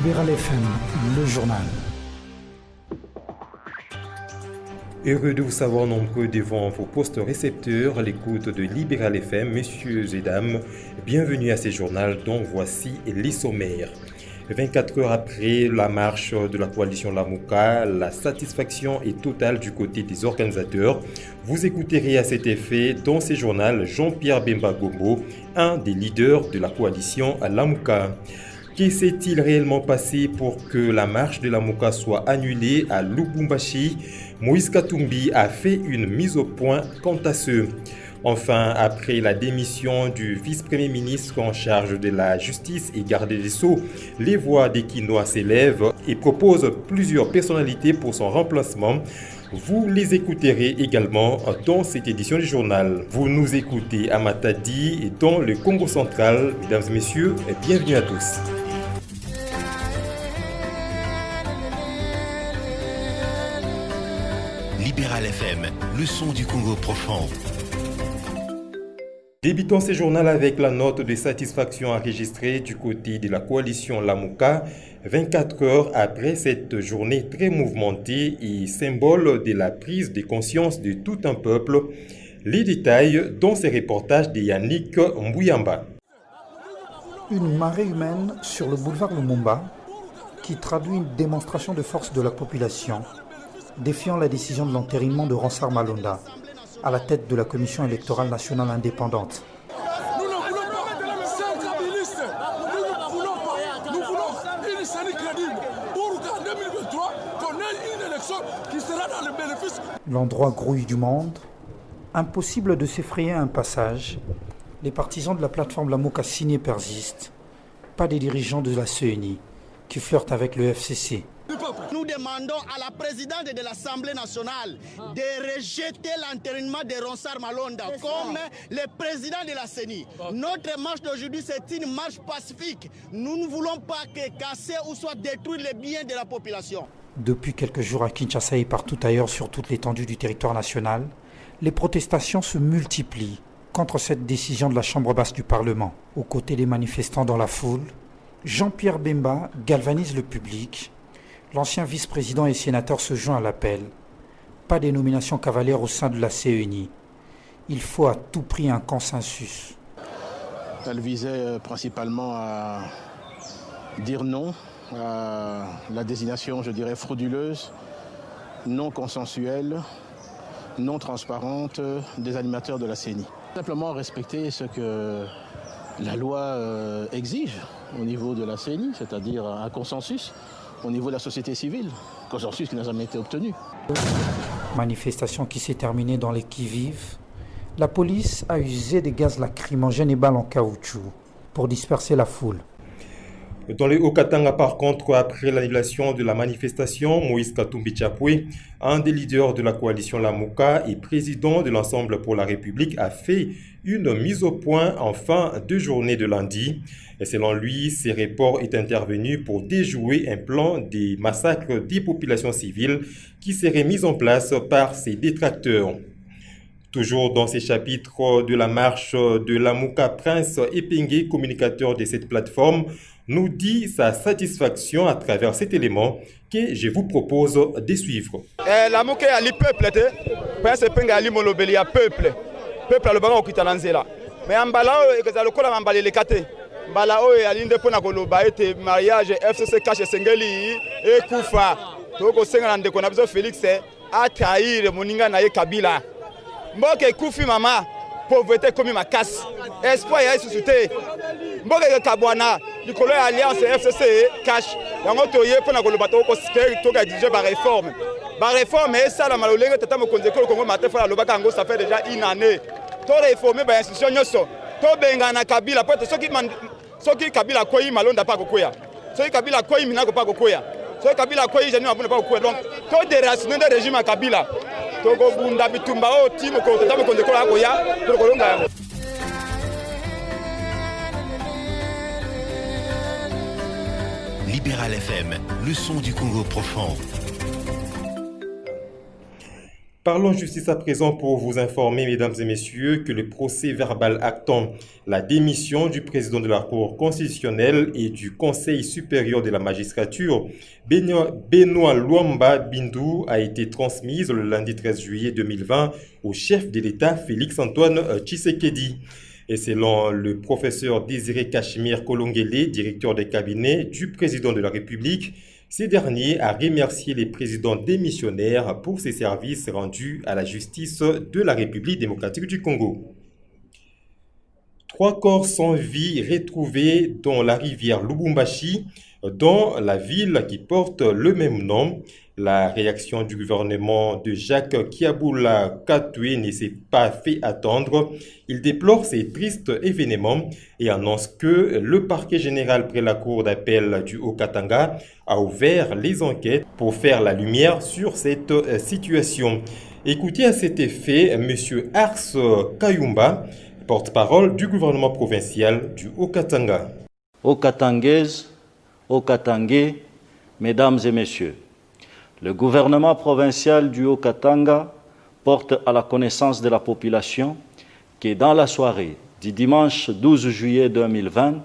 Libéral FM, le journal. Heureux de vous savoir nombreux devant vos postes récepteurs, l'écoute de Libéral FM, messieurs et dames. Bienvenue à ce journal dont voici les sommaires. 24 heures après la marche de la coalition Lamuka, la satisfaction est totale du côté des organisateurs. Vous écouterez à cet effet dans ce journal Jean-Pierre Bemba Gombo, un des leaders de la coalition Lamuka. Que s'est-il réellement passé pour que la marche de Lamuka soit annulée à Lubumbashi? Moïse Katumbi a fait une mise au point quant à ce. Enfin, après la démission du vice-premier ministre en charge de la justice et garde des Sceaux, les voix des Quinois s'élèvent et proposent plusieurs personnalités pour son remplacement. Vous les écouterez également dans cette édition du journal. Vous nous écoutez à Matadi et dans le Congo central. Mesdames et messieurs, bienvenue à tous. Libéral FM, le son du Congo profond. Débutons ce journal avec la note de satisfaction enregistrée du côté de la coalition Lamuka, 24 heures après cette journée très mouvementée et symbole de la prise de conscience de tout un peuple. Les détails dans ces reportages de Yannick Mbouyamba. Une marée humaine sur le boulevard Lumumba qui traduit une démonstration de force de la population, défiant la décision de l'entérinement de Ronsard Malonda à la tête de la Commission électorale nationale indépendante. Nous ne voulons pas centralistes. Nous voulons une série crédible pour qu'en 2023, qu'on ait une élection qui sera dans le bénéfice. L'endroit grouille du monde. Impossible de s'effrayer un passage. Les partisans de la plateforme Lamuka signée persistent. Pas des dirigeants de la CENI qui flirtent avec le FCC. Nous demandons à la présidente de l'Assemblée nationale de rejeter l'entérinement de Ronsard Malonda comme le président de la CENI. Notre marche d'aujourd'hui, c'est une marche pacifique. Nous ne voulons pas que casser ou soit détruire les biens de la population. Depuis quelques jours à Kinshasa et partout ailleurs sur toute l'étendue du territoire national, les protestations se multiplient contre cette décision de la Chambre basse du Parlement. Aux côtés des manifestants dans la foule, Jean-Pierre Bemba galvanise le public. L'ancien vice-président et sénateur se joint à l'appel. Pas de nomination cavalière au sein de la CENI. Il faut à tout prix un consensus. Elle visait principalement à dire non à la désignation, je dirais, frauduleuse, non consensuelle, non transparente des animateurs de la CENI. Simplement respecter ce que la loi exige au niveau de la CENI, c'est-à-dire un consensus au niveau de la société civile, consensus qui n'a jamais été obtenu. Manifestation qui s'est terminée dans les qui-vives. La police a usé des gaz lacrymogènes et balles en caoutchouc pour disperser la foule. Dans le Haut-Katanga, par contre, après l'annulation de la manifestation, Moïse Katumbi Chapwe, un des leaders de la coalition Lamuka et président de l'Ensemble pour la République, a fait une mise au point en fin de journée de lundi. Et selon lui, ces reports est intervenu pour déjouer un plan des massacres des populations civiles qui serait mis en place par ses détracteurs. Toujours dans ces chapitres de la marche de Lamuka, Prince Epenge, communicateur de cette plateforme, nous dit sa satisfaction à travers cet élément que je vous propose de suivre. Lamuka ali peuple te, Prince Epenge ali molobeli ya peuple a le bango okitana nzela. Mais ambala o ekozala lokola mambale lekate. Mbala oyo alinde pona koloba ete mariage FCC cache sengeli ekufa. Toko senga na ndeko na biso Félix a trahir moninga na ye Kabila. Mboke kufi mama, pauvreté komi makasi. Espoir ya suscité. Mboke kabwana, likolo ya alliance FCC cache. Yango toye pona koloba toko toka diriger ba réforme. Ba réforme esa la malolenge tata mokonzi ko Congo matefa lobaka yango ça fait déjà une année. To réformer ba institution nyoso. To benga na Kabila pote soki Kabila koyi Malonda pa kokoya. Soki Kabila koyi Minako pa kokoya. Soki Kabila koyi Jani Mabunda pa kokoya. Donc to déraciner le régime à Kabila. Toko bunda bitumba o timo ko tata mokonzi ko akoya to kolonga yango. Libéral FM, le son du Congo profond. Parlons justice à présent pour vous informer, mesdames et messieurs, que le procès verbal actant la démission du président de la Cour constitutionnelle et du Conseil supérieur de la magistrature, Benoît Luamba Bindu, a été transmise le lundi 13 juillet 2020 au chef de l'État Félix-Antoine Tshisekedi. Et selon le professeur Désiré Cachemire Kolongele, directeur de cabinet du président de la République, ce dernier a remercié les présidents démissionnaires pour ses services rendus à la justice de la République démocratique du Congo. 3 corps sans vie retrouvés dans la rivière Lubumbashi, dans la ville qui porte le même nom. La réaction du gouvernement de Jacques Kiaboula Katoué ne s'est pas fait attendre. Il déplore ces tristes événements et annonce que le parquet général près la cour d'appel du Haut-Katanga a ouvert les enquêtes pour faire la lumière sur cette situation. Écoutez à cet effet M. Ars Kayumba, porte-parole du gouvernement provincial du Haut-Katanga. Haut-Katangaises, Haut-Katangais, mesdames et messieurs, le gouvernement provincial du Haut-Katanga porte à la connaissance de la population que dans la soirée du dimanche 12 juillet 2020,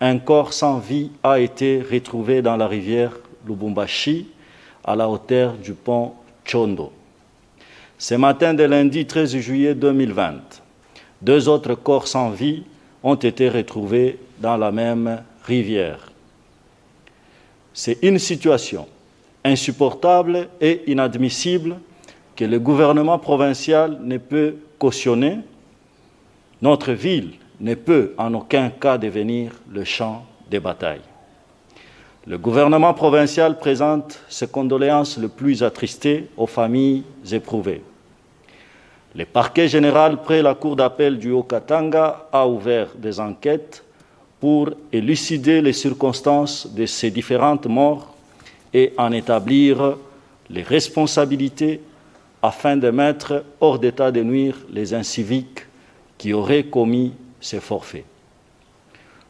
un corps sans vie a été retrouvé dans la rivière Lubumbashi à la hauteur du pont Chondo. Ce matin de lundi 13 juillet 2020, 2 autres corps sans vie ont été retrouvés dans la même rivière. C'est une situation insupportable et inadmissible que le gouvernement provincial ne peut cautionner. Notre ville ne peut en aucun cas devenir le champ de bataille. Le gouvernement provincial présente ses condoléances les plus attristées aux familles éprouvées. Le parquet général près la cour d'appel du Haut-Katanga a ouvert des enquêtes pour élucider les circonstances de ces différentes morts et en établir les responsabilités afin de mettre hors d'état de nuire les inciviques qui auraient commis ces forfaits.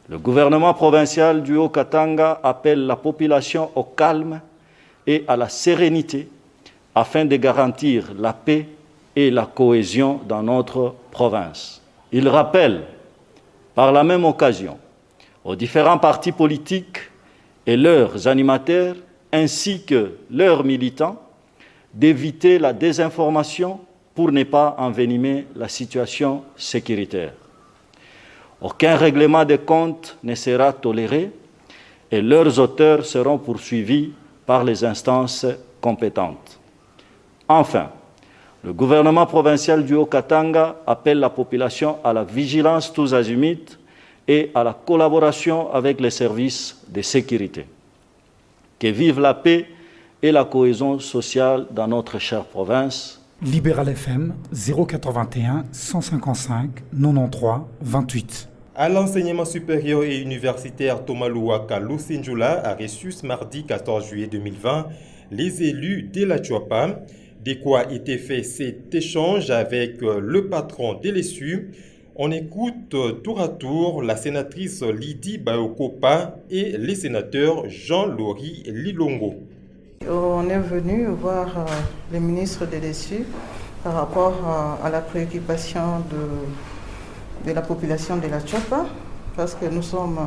Le gouvernement provincial du Haut-Katanga appelle la population au calme et à la sérénité afin de garantir la paix et la cohésion dans notre province. Il rappelle par la même occasion aux différents partis politiques et leurs animateurs ainsi que leurs militants d'éviter la désinformation pour ne pas envenimer la situation sécuritaire. Aucun règlement de comptes ne sera toléré et leurs auteurs seront poursuivis par les instances compétentes. Enfin, le gouvernement provincial du Haut-Katanga appelle la population à la vigilance tous azimuts et à la collaboration avec les services de sécurité. Que vive la paix et la cohésion sociale dans notre chère province. Libéral FM 081 155 93 28. À l'enseignement supérieur et universitaire Thomas Louaka Lusinjula a reçu ce mardi 14 juillet 2020 les élus de la Tchoapa. De quoi était fait cet échange avec le patron de l'ESU. On écoute tour à tour la sénatrice Lydie Baokopa et les sénateurs Jean-Laurie Lilongo. On est venu voir le ministre de l'ESU par rapport à la préoccupation de la population de la Tchoapa, parce que nous sommes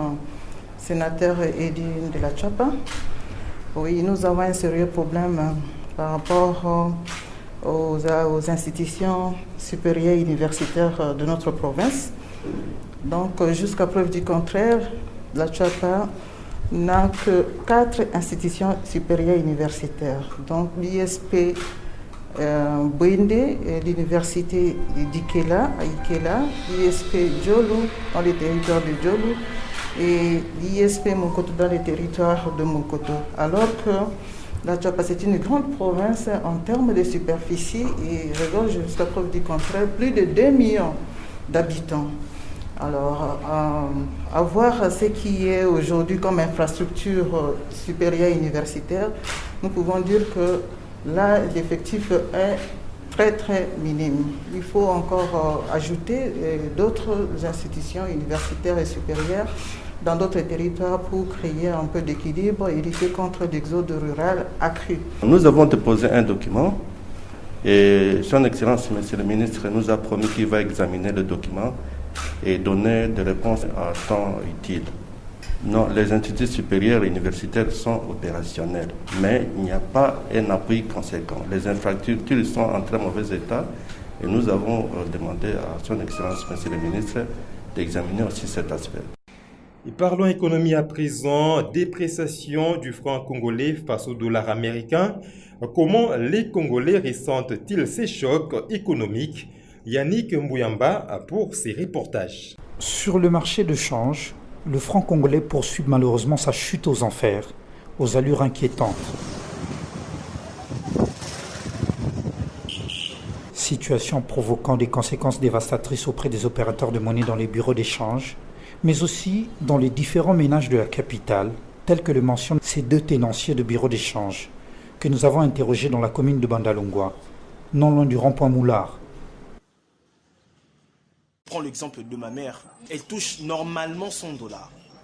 sénateurs élus de la Tchoapa. Oui, nous avons un sérieux problème par rapport aux institutions supérieures et universitaires de notre province. Donc, jusqu'à preuve du contraire, la Tchoapa n'a que 4 institutions supérieures universitaires. Donc, l'ISP Bwende, l'université d'Ikela, à Ikela, l'ISP Djolu dans le territoire de Djolu et l'ISP Monkoto dans le territoire de Monkoto. Alors que la Tchoapa, c'est une grande province en termes de superficie et regorge jusqu'à preuve du contraire plus de 2 millions d'habitants. Alors, à voir ce qui est aujourd'hui comme infrastructure supérieure universitaire, nous pouvons dire que là, l'effectif est très très minime. Il faut encore ajouter d'autres institutions universitaires et supérieures dans d'autres territoires pour créer un peu d'équilibre et lutter contre l'exode rural accru. Nous avons déposé un document Et son Excellence, Monsieur le ministre, nous a promis qu'il va examiner le document et donner des réponses à temps utile. Non, les instituts supérieurs et universitaires sont opérationnels, mais il n'y a pas un appui conséquent. Les infrastructures sont en très mauvais état et nous avons demandé à son Excellence, Monsieur le ministre, d'examiner aussi cet aspect. Et parlons économie à présent, dépréciation du franc congolais face au dollar américain. Comment les Congolais ressentent-ils ces chocs économiques? Yannick Mbouyamba pour ses reportages. Sur le marché de change, le franc congolais poursuit malheureusement sa chute aux enfers, aux allures inquiétantes. Situation provoquant des conséquences dévastatrices auprès des opérateurs de monnaie dans les bureaux d'échange, mais aussi dans les différents ménages de la capitale, tels que le mentionnent ces deux tenanciers de bureaux d'échange, que nous avons interrogés dans la commune de Bandalungwa, non loin du rond-point Moulard. Je prends l'exemple de ma mère, elle touche normalement $100.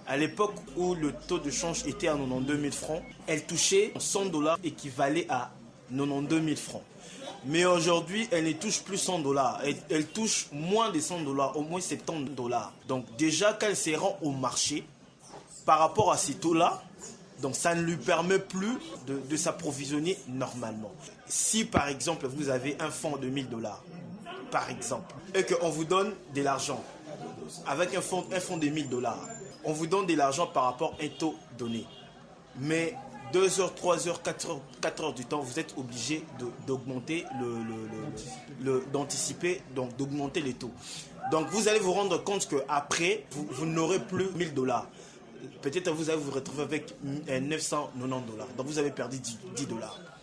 À l'époque où le taux de change était à 92 000 francs, elle touchait $100 équivalait à 92 000 francs. Mais aujourd'hui, elle ne touche plus $100. Elle touche moins de $100, au moins $70. Donc déjà, quand elle se rend au marché, par rapport à ces taux-là, donc ça ne lui permet plus de s'approvisionner normalement. Si par exemple, vous avez un fonds de $1000, par exemple, et qu'on vous donne de l'argent, avec un fonds de $1000, on vous donne de l'argent par rapport à un taux donné. Mais 2 heures, 3 heures, 4 heures du temps, vous êtes obligé d'augmenter d'anticiper, donc d'augmenter les taux. Donc vous allez vous rendre compte qu'après, vous n'aurez plus $1000. Peut-être vous allez vous retrouver avec $990. Donc vous avez perdu $10.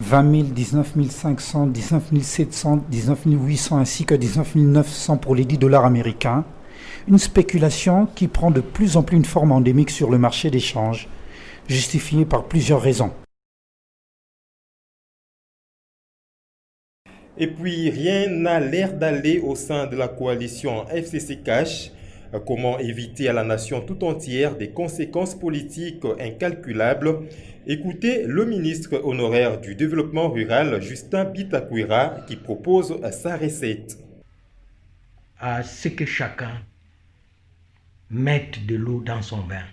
20 000, 19 500, 19 700, 19 800 ainsi que 19 900 pour les $10 américains. Une spéculation qui prend de plus en plus une forme endémique sur le marché d'échange, justifiée par plusieurs raisons. Et puis, rien n'a l'air d'aller au sein de la coalition FCC Cash. Comment éviter à la nation tout entière des conséquences politiques incalculables? Écoutez le ministre honoraire du développement rural, Justin Bitakwira, qui propose sa recette. À ce que chacun mette de l'eau dans son bain,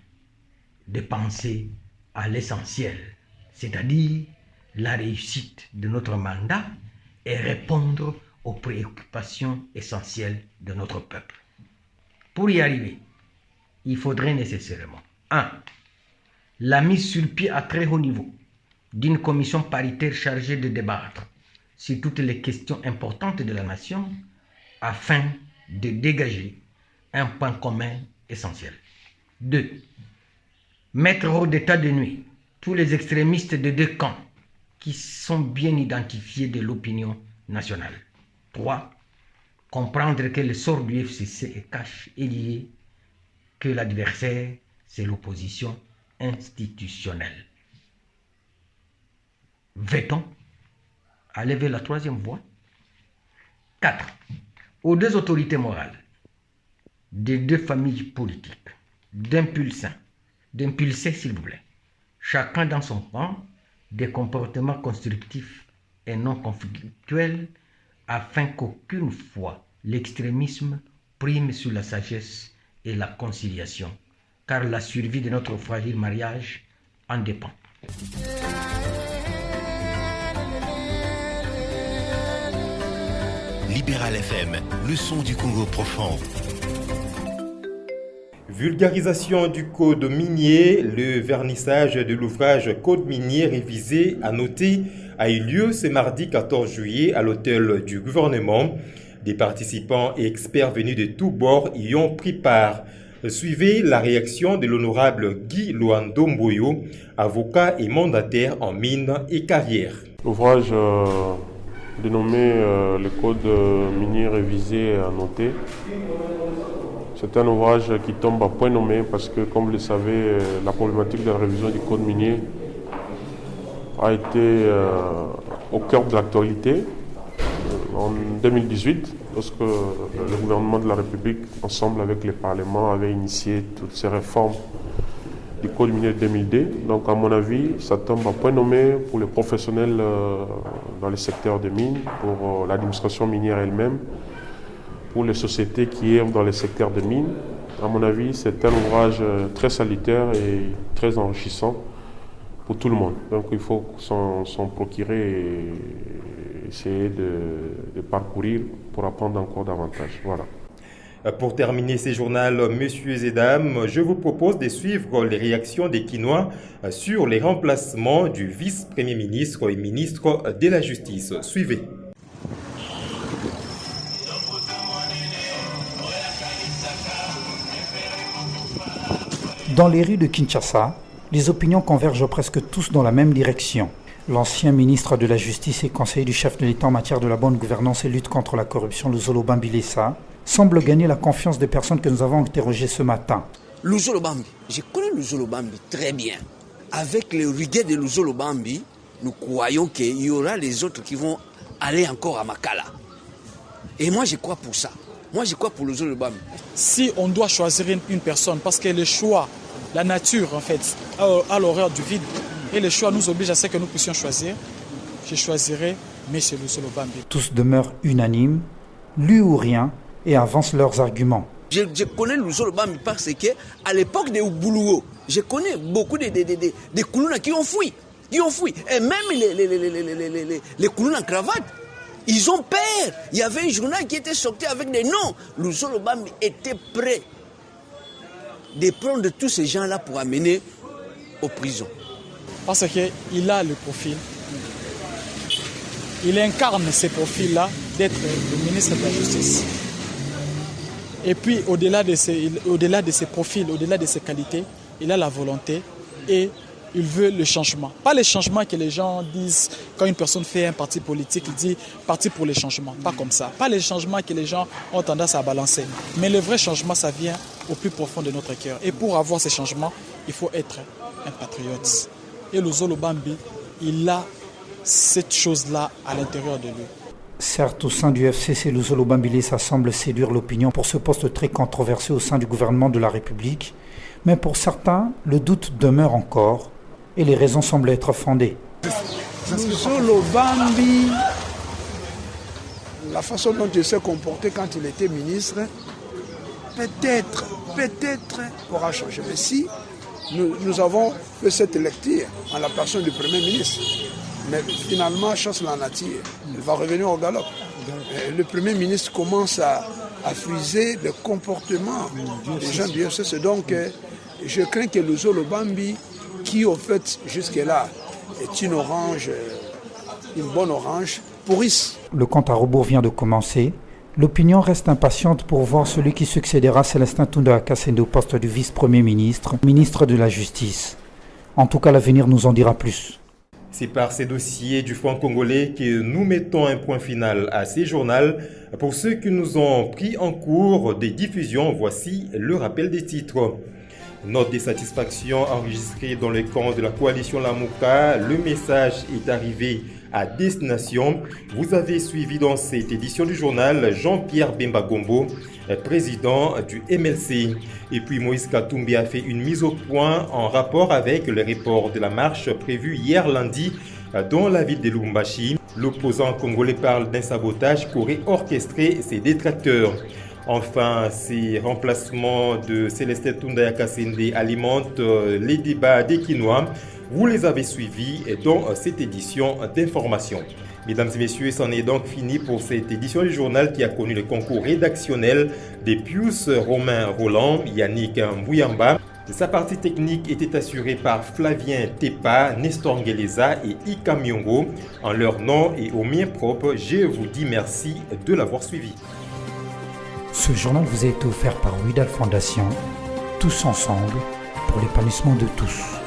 de penser à l'essentiel, c'est-à-dire la réussite de notre mandat et répondre aux préoccupations essentielles de notre peuple. Pour y arriver, il faudrait nécessairement 1. La mise sur pied à très haut niveau d'une commission paritaire chargée de débattre sur toutes les questions importantes de la nation afin de dégager un point commun essentiel. 2. Mettre hors d'état de nuit tous les extrémistes de deux camps qui sont bien identifiés de l'opinion nationale. 3. Comprendre que le sort du FCC est cash et lié, que l'adversaire, c'est l'opposition institutionnelle. Va-t-on aller vers la troisième voie? 4. Aux deux autorités morales, des deux familles politiques, d'impulser, s'il vous plaît, chacun dans son camp, des comportements constructifs et non conflictuels afin qu'aucune fois l'extrémisme prime sur la sagesse et la conciliation, car la survie de notre fragile mariage en dépend. Libéral FM, le son du Congo profond. Vulgarisation du code minier, le vernissage de l'ouvrage Code minier révisé à noter a eu lieu ce mardi 14 juillet à l'hôtel du gouvernement. Des participants et experts venus de tous bords y ont pris part. Suivez la réaction de l'honorable Guy Luando-Mboyo, avocat et mandataire en mines et carrières. L'ouvrage dénommé le code minier révisé à noter, c'est un ouvrage qui tombe à point nommé parce que, comme vous le savez, la problématique de la révision du code minier a été au cœur de l'actualité en 2018, lorsque le gouvernement de la République, ensemble avec les parlements, avait initié toutes ces réformes du code minier 2000D. Donc, à mon avis, ça tombe à point nommé pour les professionnels dans le secteur de mines, pour l'administration minière elle-même, pour les sociétés qui œuvrent dans le secteur de mines. À mon avis, c'est un ouvrage très salutaire et très enrichissant pour tout le monde. Donc il faut s'en procurer et essayer de parcourir pour apprendre encore davantage. Voilà. Pour terminer ces journaux, messieurs et dames, je vous propose de suivre les réactions des Kinois sur les remplacements du vice-premier ministre et ministre de la Justice. Suivez. Dans les rues de Kinshasa, les opinions convergent presque tous dans la même direction. L'ancien ministre de la Justice et conseiller du chef de l'État en matière de la bonne gouvernance et lutte contre la corruption, Luzolo Bambilesa, semble gagner la confiance des personnes que nous avons interrogées ce matin. Luzolo Bambi, je connais Luzolo Bambi très bien. Avec le rigueur de Luzolo Bambi, nous croyons qu'il y aura les autres qui vont aller encore à Makala. Et moi, je crois pour ça. Moi, je crois pour Luzolo Bambi. Si on doit choisir une personne, parce que le choix, la nature, en fait, a l'horreur du vide, et le choix nous oblige à ce que nous puissions choisir, je choisirai M. Luzolo Bambi. Tous demeurent unanimes, lui ou rien, et avancent leurs arguments. Je connais Luzolo Bambi parce qu'à l'époque de Ubuluo, je connais beaucoup de Koulouna qui ont fui. Et même les Koulouna en cravate, ils ont peur. Il y avait un journal qui était sorti avec des noms. Luzolo Bambi était prêt de prendre tous ces gens-là pour amener aux prisons. Parce qu'il a le profil. Il incarne ce profil-là d'être le ministre de la Justice. Et puis, au-delà de ses profils, au-delà de ses qualités, il a la volonté et il veut le changement. Pas le changement que les gens disent quand une personne fait un parti politique, il dit parti pour le changement. Pas comme ça. Pas le changement que les gens ont tendance à balancer. Mais le vrai changement, ça vient au plus profond de notre cœur. Et pour avoir ce changement, il faut être un patriote. Et Luzolo Bambi, il a cette chose-là à l'intérieur de lui. Certes, au sein du FCC, Luzolo Bambilesa semble séduire l'opinion pour ce poste très controversé au sein du gouvernement de la République, mais pour certains, le doute demeure encore et les raisons semblent être fondées. Luzolo Bambi, la façon dont il s'est comporté quand il était ministre, peut-être aura changé. Mais si nous avons fait cette lecture en la personne du Premier ministre, mais finalement, chasse la nature, il va revenir au galop. Le Premier ministre commence à friser le comportement des gens du FCC. Donc, je crains que Luzolo Bambi, qui au fait jusque-là est une bonne orange, pourrisse. Le compte à rebours vient de commencer. L'opinion reste impatiente pour voir celui qui succédera Célestin Tunda Akasende au poste du vice-premier ministre, ministre de la Justice. En tout cas, l'avenir nous en dira plus. C'est par ces dossiers du Front congolais que nous mettons un point final à ces journaux. Pour ceux qui nous ont pris en cours des diffusions, voici le rappel des titres. Note de satisfaction enregistrée dans le camp de la coalition Lamouka. Le message est arrivé à destination. Vous avez suivi dans cette édition du journal Jean-Pierre Bemba Gombo, président du MLC. Et puis Moïse Katumbi a fait une mise au point en rapport avec le report de la marche prévue hier lundi dans la ville de Lubumbashi. L'opposant congolais parle d'un sabotage qu'aurait orchestré ses détracteurs. Enfin, ces remplacements de Célestin Tunda Akasende alimentent les débats des Kinois. Vous les avez suivis dans cette édition d'information. Mesdames et messieurs, c'en est donc fini pour cette édition du journal qui a connu le concours rédactionnel de Pius Romain Roland, Yannick Mbouyamba. Sa partie technique était assurée par Flavien Tepa, Nestor Ngeleza et Ika Miongo. En leur nom et au mien propre, je vous dis merci de l'avoir suivi. Ce journal vous a été offert par Widal Fondation, tous ensemble pour l'épanouissement de tous.